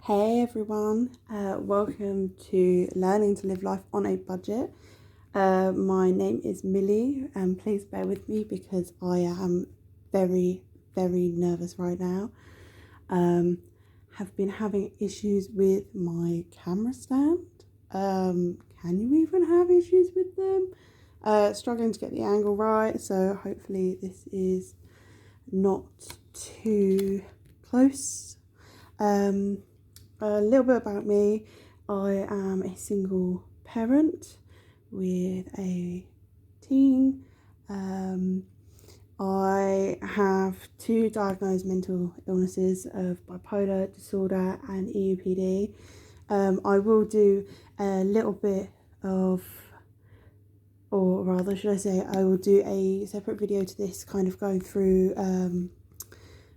Hey everyone, welcome to Learning to Live Life on a Budget. My name is Millie, and please bear with me because I am very, very nervous right now. Have been having issues with my camera stand. Can you even have issues with them? Struggling to get the angle right, so hopefully this is not too close. A little bit about me. I am a single parent with a teen. I have two diagnosed mental illnesses of bipolar disorder and EUPD. I will do a little bit of, or rather should I say, I will do a separate video to this kind of going through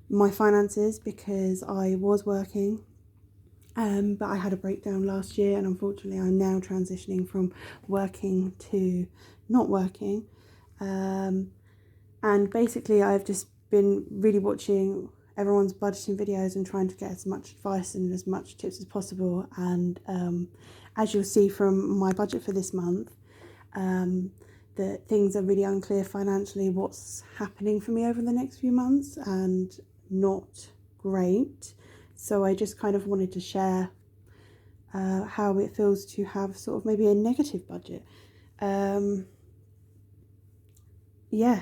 my finances because I was working. But I had a breakdown last year, and unfortunately I'm now transitioning from working to not working. And basically I've just been really watching everyone's budgeting videos and trying to get as much advice and as much tips as possible. And as you'll see from my budget for this month, that things are really unclear financially what's happening for me over the next few months, and not great. So I just kind of wanted to share how it feels to have sort of maybe a negative budget. Yeah,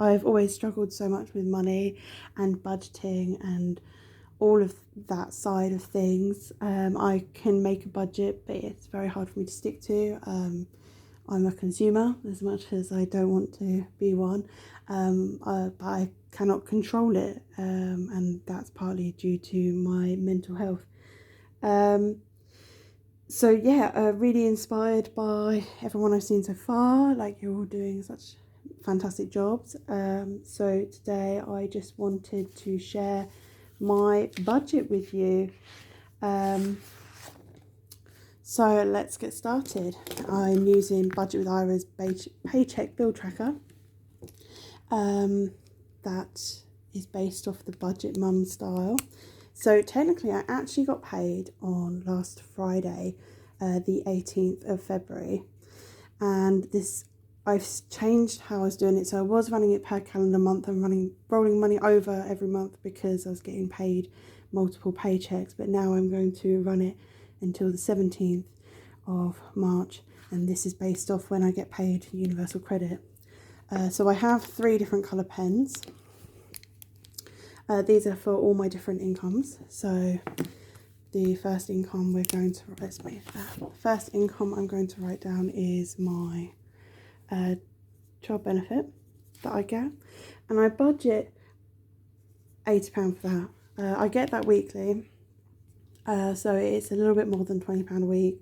I've always struggled so much with money and budgeting and all of that side of things. I can make a budget, but it's very hard for me to stick to. I'm a consumer as much as I don't want to be one, but I cannot control it, and that's partly due to my mental health. So yeah, really inspired by everyone I've seen so far. Like, you're all doing such fantastic jobs. So today I just wanted to share my budget with you. So let's get started. I'm using Budget with Ira's paycheck bill tracker. That is based off the Budget Mum style. So technically I actually got paid on last Friday, the 18th of February. And I've changed how I was doing it. So I was running it per calendar month and rolling money over every month because I was getting paid multiple paychecks. But now I'm going to run it until the 17th of March, and this is based off when I get paid universal credit. So I have 3 different colour pens. These are for all my different incomes. So the first income first income I'm going to write down is my job benefit that I get, and I budget £80 for that. I get that weekly. So it's a little bit more than £20 a week.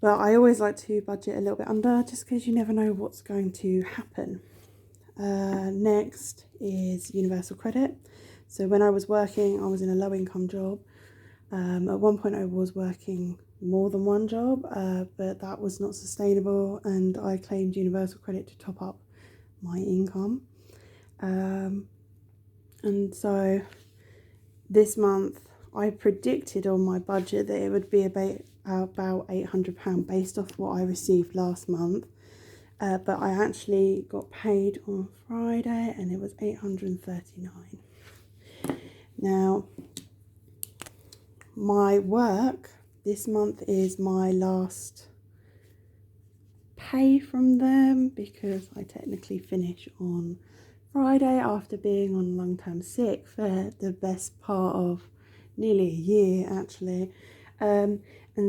But I always like to budget a little bit under, just because you never know what's going to happen. Next is universal credit. So when I was working, I was in a low income job. At one point I was working more than one job, but that was not sustainable, and I claimed universal credit to top up my income. And so this month I predicted on my budget that it would be about £800 based off what I received last month. But I actually got paid on Friday and it was £839. Now, my work this month is my last pay from them, because I technically finish on Friday after being on long-term sick for the best part of nearly a year actually. And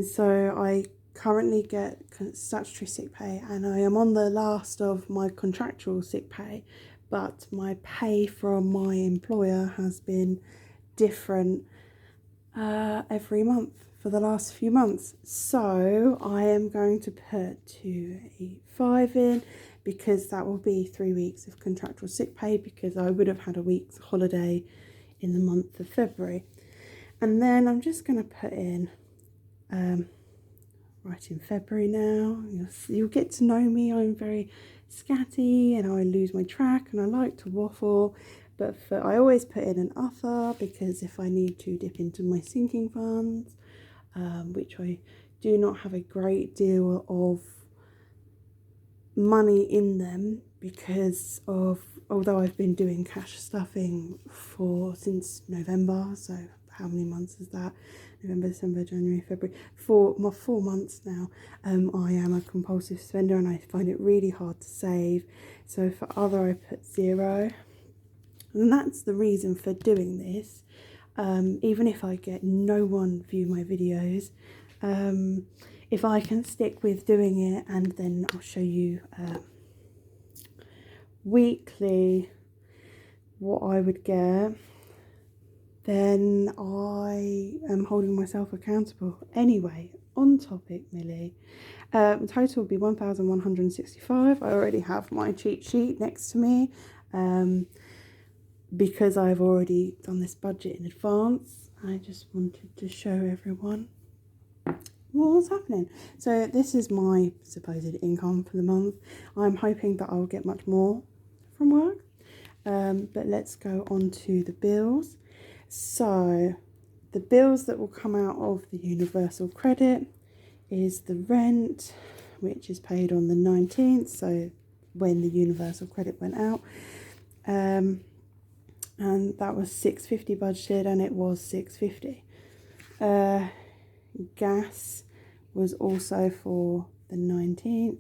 so I currently get statutory sick pay, and I am on the last of my contractual sick pay, but my pay from my employer has been different every month for the last few months. So I am going to put 285 in, because that will be 3 weeks of contractual sick pay, because I would have had a week's holiday in the month of February. And then I'm just going to put in, right in February now, you'll get to know me. I'm very scatty and I lose my track and I like to waffle. but I always put in an other, because if I need to dip into my sinking funds, which I do not have a great deal of money in them, because of, although I've been doing cash stuffing since November, so how many months is that? November, December, January, February, 4 months now. I am a compulsive spender and I find it really hard to save. So for other I put 0, and that's the reason for doing this. Even if I get no one view my videos, if I can stick with doing it, and then I'll show you weekly what I would get, then I am holding myself accountable. Anyway, on topic, Millie. Total would be 1,165. I already have my cheat sheet next to me, because I've already done this budget in advance. I just wanted to show everyone what's happening. So this is my supposed income for the month. I'm hoping that I'll get much more from work, but let's go on to the bills. So the bills that will come out of the universal credit is the rent, which is paid on the 19th, so when the universal credit went out, and that was £6.50 budgeted, and it was £6.50. Gas was also for the 19th,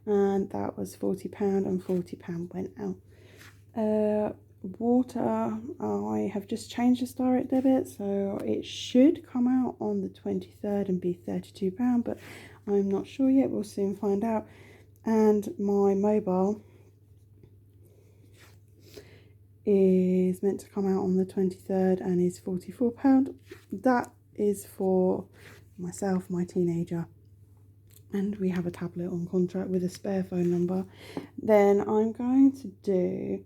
and that was £40, and £40 went out. Water, I have just changed this direct debit, so it should come out on the 23rd and be £32, but I'm not sure yet. We'll soon find out. And my mobile is meant to come out on the 23rd and is £44. That is for myself, my teenager, and we have a tablet on contract with a spare phone number. Then I'm going to do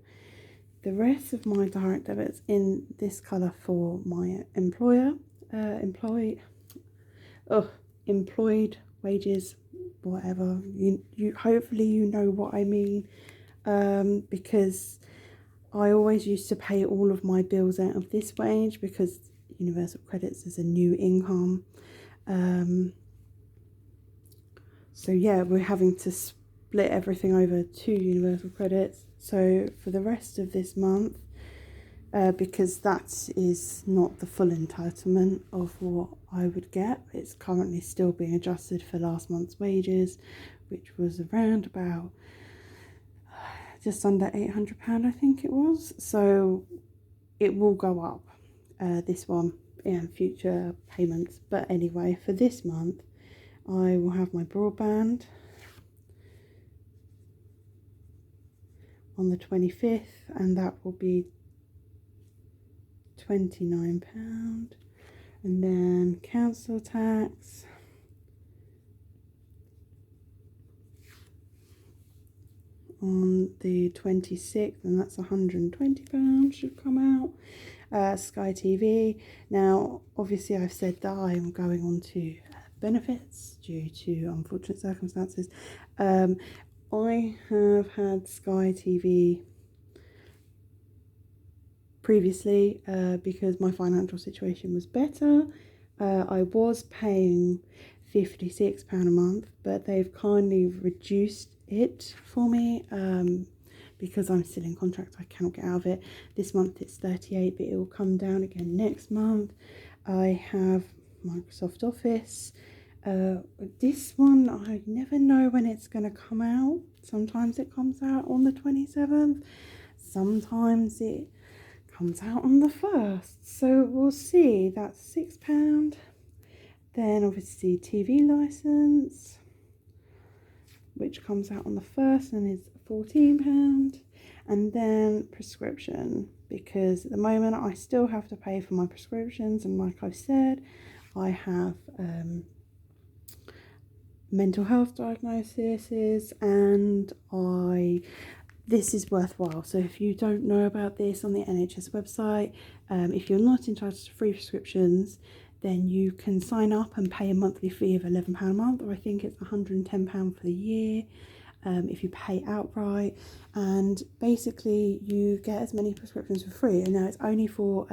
the rest of my direct debits in this colour for my employed wages, whatever. You hopefully you know what I mean, because I always used to pay all of my bills out of this wage, because universal credits is a new income. So yeah, we're having to split everything over to universal credits. So for the rest of this month, because that is not the full entitlement of what I would get, it's currently still being adjusted for last month's wages, which was around about just under £800, I think it was. So it will go up, this one, in future payments. But anyway, for this month, I will have my broadband on the 25th, and that will be £29. And then council tax on the 26th, and that's £120 should come out. Sky TV. Now obviously I've said that I am going on to benefits due to unfortunate circumstances. I have had Sky TV previously, because my financial situation was better. I was paying £56 a month, but they've kindly reduced it for me, because I'm still in contract. I cannot get out of it. This month it's £38, but it will come down again next month. I have Microsoft Office. This one, I never know when it's going to come out. Sometimes it comes out on the 27th. Sometimes it comes out on the 1st. So we'll see. That's £6. Then obviously TV license, which comes out on the 1st and is £14. And then prescription, because at the moment I still have to pay for my prescriptions, and like I've said, I have mental health diagnoses, and this is worthwhile. So if you don't know about this, on the NHS website, if you're not entitled to free prescriptions, then you can sign up and pay a monthly fee of £11 a month, or I think it's £110 for the year. if you pay outright, and basically you get as many prescriptions for free. And now it's only for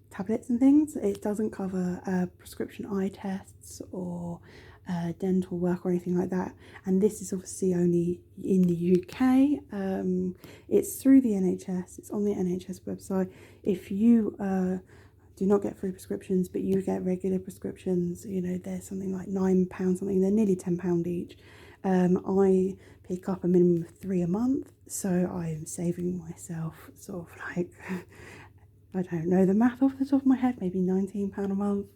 tablets and things. It doesn't cover prescription eye tests or dental work or anything like that. And this is obviously only in the UK. It's through the NHS. It's on the NHS website. If you do not get free prescriptions, but you get regular prescriptions, you know, they're something like £9 something. They're nearly £10 each. I pick up a minimum of 3 a month, so I'm saving myself sort of like I don't know the math off the top of my head, maybe £19 a month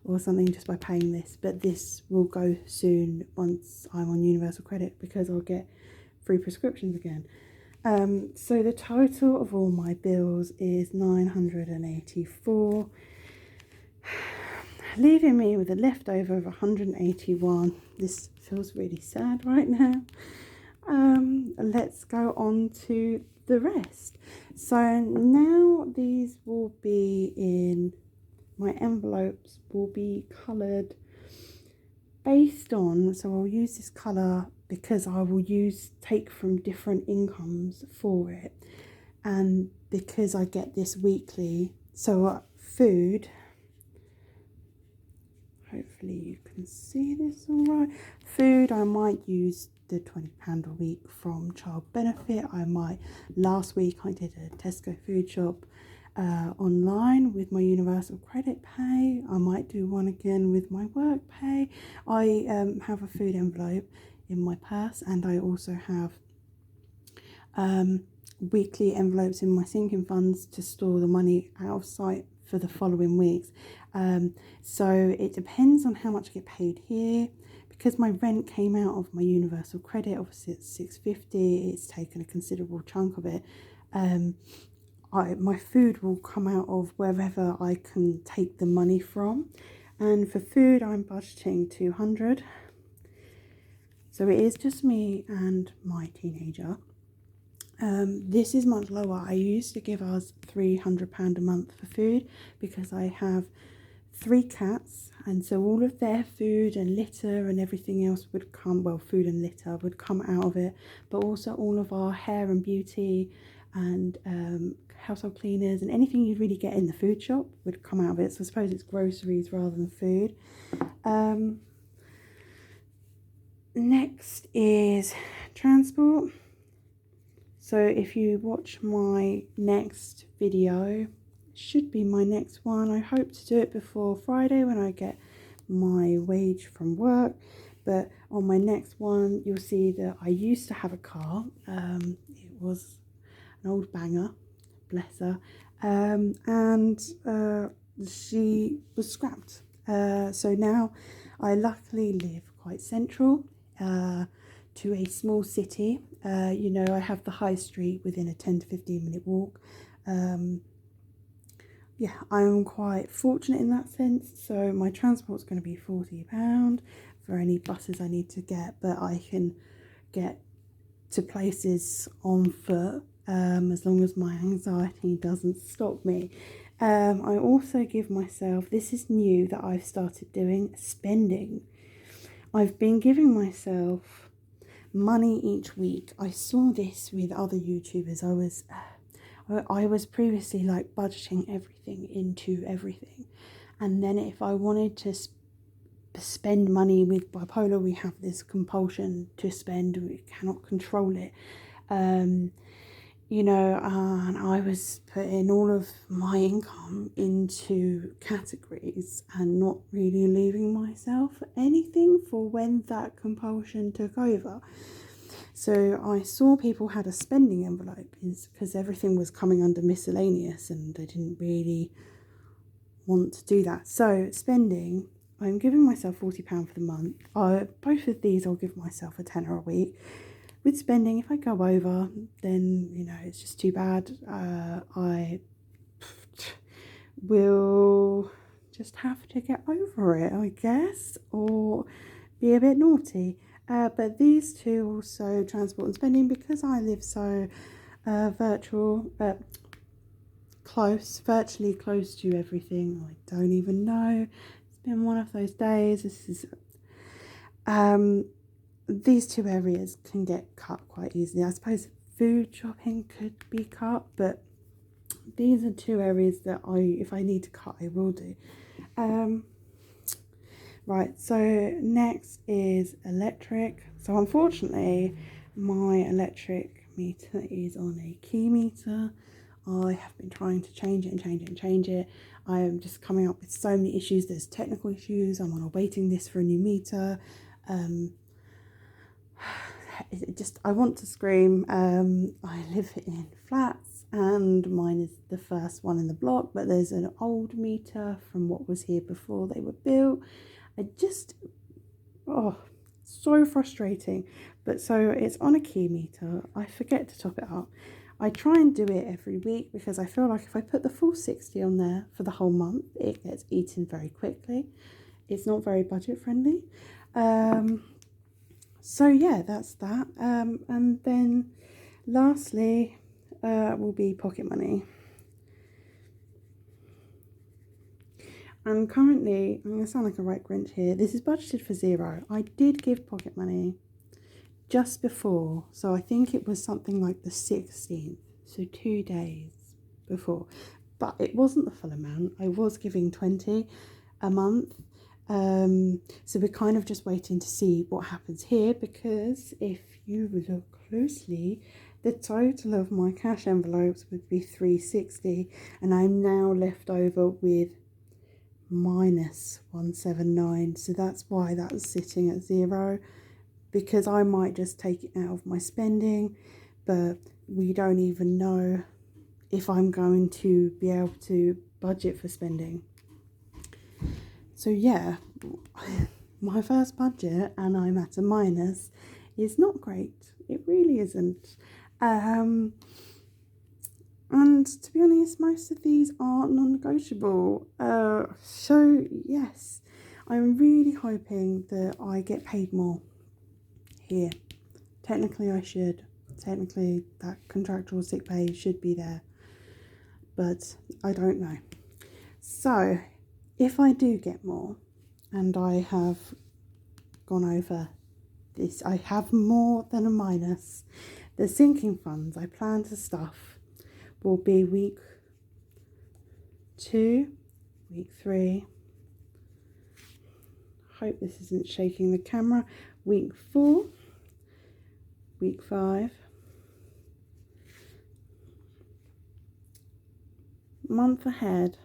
or something just by paying this. But this will go soon once I'm on universal credit, because I'll get free prescriptions again. So the total of all my bills is £984, leaving me with a leftover of £181. This feels really sad right now. Let's go on to the rest. So now these will be in, my envelopes will be coloured based on, so I'll use this colour because I will take from different incomes for it, and because I get this weekly. So food, hopefully you can see this all right. Food, I might use the £20 a week from Child Benefit. Last week I did a Tesco food shop online with my universal credit pay. I might do one again with my work pay. I have a food envelope in my purse, and I also have weekly envelopes in my sinking funds to store the money out of sight for the following weeks. So it depends on how much I get paid here. Because my rent came out of my universal credit, obviously it's £650, it's taken a considerable chunk of it. My food will come out of wherever I can take the money from. And for food, I'm budgeting £200. So it is just me and my teenager. This is much lower. I used to give us £300 a month for food because I have 3 cats, and so all of their food and litter and everything else would come, well, food and litter would come out of it, but also all of our hair and beauty and household cleaners and anything you'd really get in the food shop would come out of it. So I suppose it's groceries rather than food. Next is transport. So if you watch my next video, should be my next one. I hope to do it before Friday when I get my wage from work. But on my next one, you'll see that I used to have a car. It was an old banger, bless her. And she was scrapped. So now I luckily live quite central to a small city. You know, I have the high street within a 10 to 15 minute walk. Yeah, I'm quite fortunate in that sense. So my transport's going to be £40 for any buses I need to get, but I can get to places on foot as long as my anxiety doesn't stop me. I also give myself, this is new that I've started doing, spending. I've been giving myself money each week. I saw this with other YouTubers. I was previously like budgeting everything into everything, and then if I wanted to spend money, with bipolar we have this compulsion to spend, we cannot control it, you know, and I was putting all of my income into categories and not really leaving myself anything for when that compulsion took over. So I saw people had a spending envelope because everything was coming under miscellaneous and they didn't really want to do that. So spending, I'm giving myself £40 for the month. Both of these I'll give myself a tenner a week. With spending, if I go over, then, you know, it's just too bad. I will just have to get over it, I guess, or be a bit naughty. But these two also, transport and spending, because I live so virtually close to everything. I don't even know. It's been one of those days. These two areas can get cut quite easily. I suppose food shopping could be cut, but these are two areas that if I need to cut, I will do. Right, so next is electric. So unfortunately, my electric meter is on a key meter. I have been trying to change it and change it and change it. I am just coming up with so many issues. There's technical issues. I'm on a waiting list for a new meter. I want to scream. I live in flats and mine is the first one in the block, but there's an old meter from what was here before they were built. So frustrating. But so it's on a key meter. I forget to top it up. I try and do it every week because I feel like if I put the full 60 on there for the whole month, it gets eaten very quickly. It's not very budget friendly. So yeah, that's that. And then lastly will be pocket money. And currently, I'm going to sound like a right Grinch here, this is budgeted for 0. I did give pocket money just before, so I think it was something like the 16th, so 2 days before. But it wasn't the full amount. I was giving 20 a month. So we're kind of just waiting to see what happens here, because if you look closely, the total of my cash envelopes would be 360, and I'm now left over with minus 179. So that's why that's sitting at 0, because I might just take it out of my spending, but we don't even know if I'm going to be able to budget for spending. So yeah, my first budget and I'm at a minus is not great. It really isn't. And to be honest, most of these are non-negotiable. So yes, I'm really hoping that I get paid more here. Technically I should. Technically that contractual sick pay should be there. But I don't know. So if I do get more, and I have gone over this, I have more than a minus, the sinking funds I plan to stuff will be week 2, week 3, hope this isn't shaking the camera, week 4, week 5, month ahead,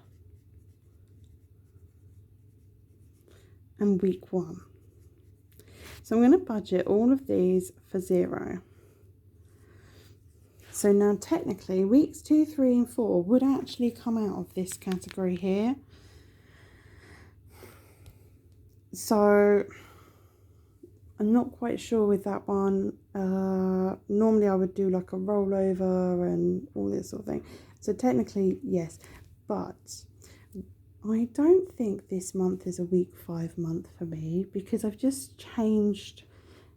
and week 1. So I'm going to budget all of these for 0. So now technically weeks 2, 3 and 4 would actually come out of this category here. So I'm not quite sure with that one. Normally I would do like a rollover and all this sort of thing. So technically yes, but I don't think this month is a week 5 month for me, because I've just changed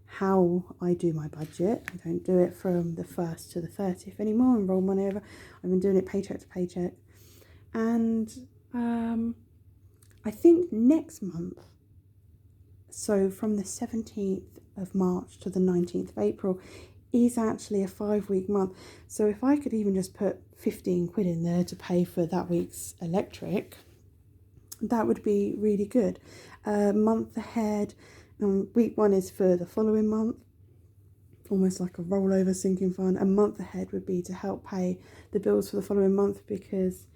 how I do my budget. I don't do it from the 1st to the 30th anymore and roll money over. I've been doing it paycheck to paycheck. And I think next month, so from the 17th of March to the 19th of April, is actually a 5-week month. So if I could even just put 15 quid in there to pay for that week's electric, that would be really good. Month ahead, week 1 is for the following month, almost like a rollover sinking fund. A month ahead would be to help pay the bills for the following month, because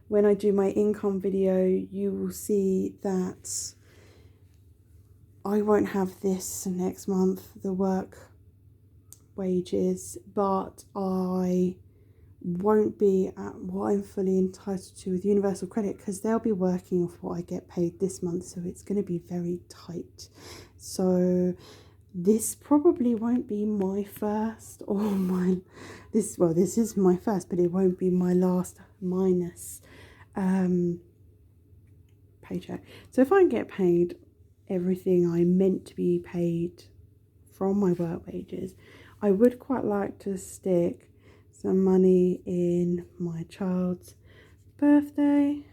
when I do my income video, you will see that I won't have this next month, the work wages, but I won't be at what I'm fully entitled to with universal credit, because they'll be working off what I get paid this month, so it's going to be very tight. So this probably won't be my first or this is my first, but it won't be my last minus paycheck. So if I get paid everything I meant to be paid from my work wages, I would quite like to stick some money in my child's birthday.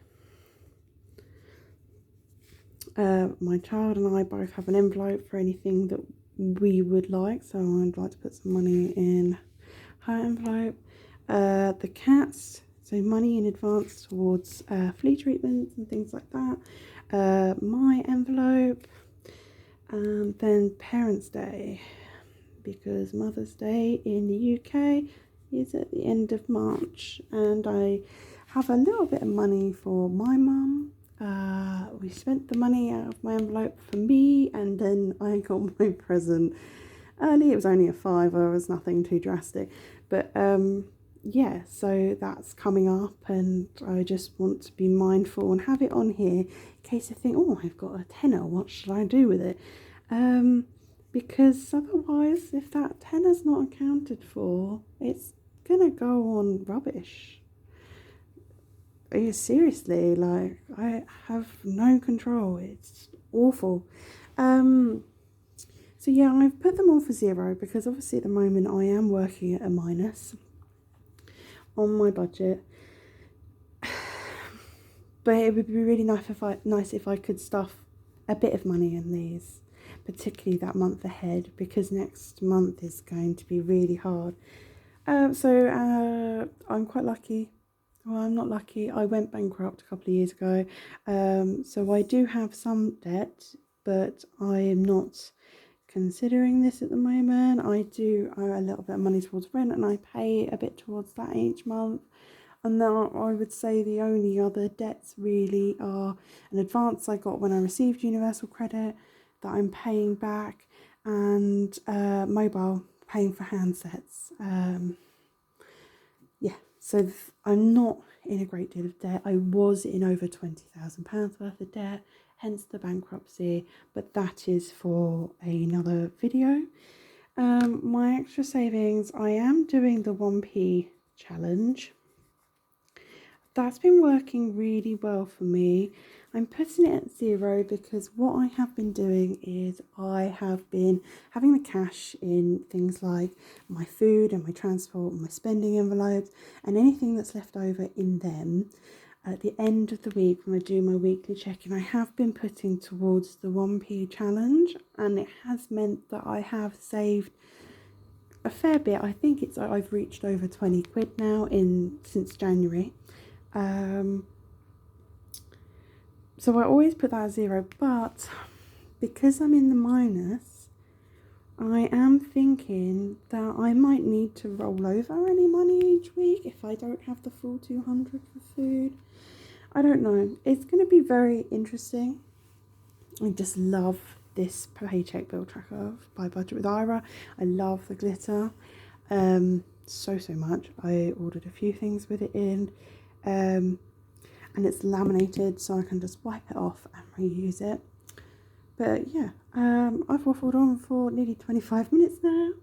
My child and I both have an envelope for anything that we would like, so I'd like to put some money in her envelope. The cats, so money in advance towards flea treatments and things like that. My envelope, and then Parents' Day, because Mother's Day in the UK is at the end of March, and I have a little bit of money for my mum. We spent the money out of my envelope for me, and then I got my present early. It was only a £5, it was nothing too drastic, but yeah, so that's coming up, and I just want to be mindful and have it on here in case I think, oh, I've got a tenner, what should I do with it? Because otherwise, if that tenner's not accounted for, it's gonna go on rubbish. Seriously, like, I have no control. It's awful. So yeah, I've put them all for 0 because obviously at the moment I am working at a minus on my budget. But it would be really nice if I could stuff a bit of money in these, particularly that month ahead, because next month is going to be really hard. So I'm quite lucky. Well, I'm not lucky. I went bankrupt a couple of years ago. So I do have some debt, but I am not considering this at the moment. I do owe a little bit of money towards rent, and I pay a bit towards that each month. And then I would say the only other debts really are an advance I got when I received universal credit that I'm paying back, and mobile, paying for handsets. Yeah, so I'm not in a great deal of debt. I was in over £20,000 worth of debt, hence the bankruptcy, but that is for another video. My extra savings, I am doing the 1p challenge. That's been working really well for me. I'm putting it at 0 because what I have been doing is I have been having the cash in things like my food and my transport and my spending envelopes, and anything that's left over in them at the end of the week when I do my weekly check-in, I have been putting towards the 1p challenge, and it has meant that I have saved a fair bit. I think I've reached over 20 quid now since January. So I always put that at 0, but because I'm in the minus, I am thinking that I might need to roll over any money each week if I don't have the full 200 for food. I don't know. It's going to be very interesting. I just love this paycheck bill tracker by Budget with Ira. I love the glitter so much. I ordered a few things with it in. And it's laminated, so I can just wipe it off and reuse it. But yeah, I've waffled on for nearly 25 minutes now.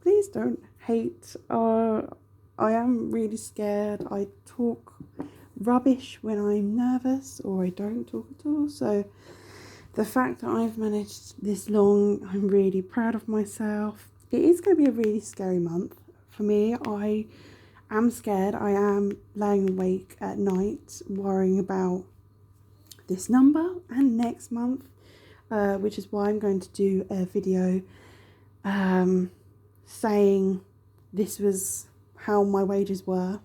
Please don't hate. I am really scared. I talk rubbish when I'm nervous, or I don't talk at all. So the fact that I've managed this long, I'm really proud of myself. It is going to be a really scary month for me. I'm scared. I am laying awake at night worrying about this number and next month, which is why I'm going to do a video saying this was how my wages were,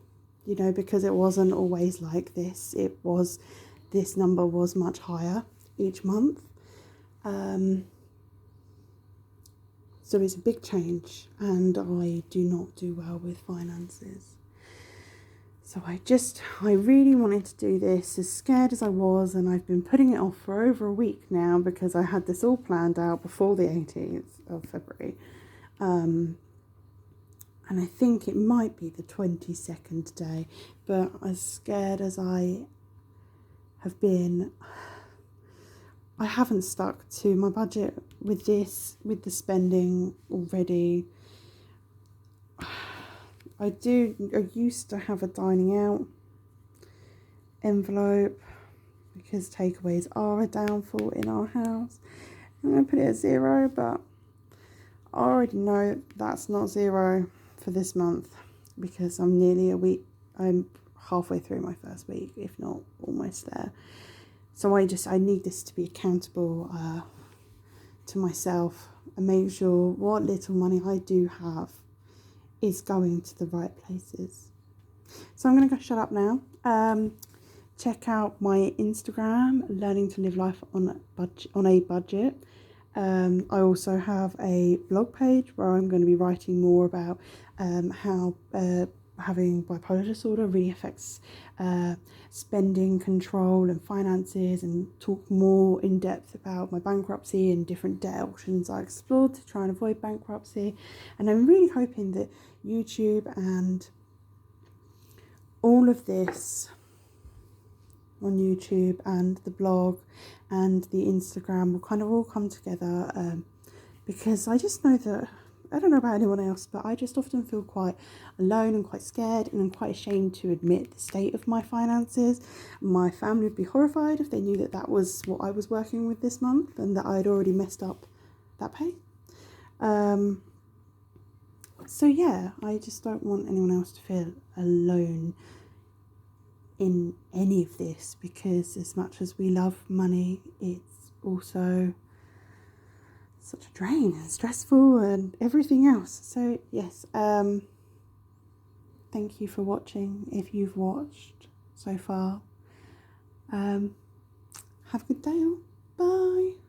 you know, because it wasn't always like this. This number was much higher each month. So it's a big change, and I do not do well with finances. So I really wanted to do this, as scared as I was, and I've been putting it off for over a week now because I had this all planned out before the 18th of February. And I think it might be the 22nd day, but as scared as I have been, I haven't stuck to my budget with the spending already. I used to have a dining out envelope because takeaways are a downfall in our house. I'm going to put it at 0, but I already know that's not 0 for this month because I'm halfway through my first week, if not almost there. So I need this to be accountable to myself and make sure what little money I do have is going to the right places. So I'm going to go shut up now. Check out my Instagram, Learning to Live Life on a Budget. I also have a blog page where I'm going to be writing more about how having bipolar disorder really affects spending control and finances, and talk more in depth about my bankruptcy and different debt options I explored to try and avoid bankruptcy. And I'm really hoping that YouTube and all of this on YouTube and the blog and the Instagram will kind of all come together, because I just know that, I don't know about anyone else, but I just often feel quite alone and quite scared, and I'm quite ashamed to admit the state of my finances. My family would be horrified if they knew that that was what I was working with this month and that I'd already messed up that pay. So yeah, I just don't want anyone else to feel alone in any of this, because as much as we love money, it's also such a drain and stressful and everything else. So yes, thank you for watching if you've watched so far. Have a good day all. Bye.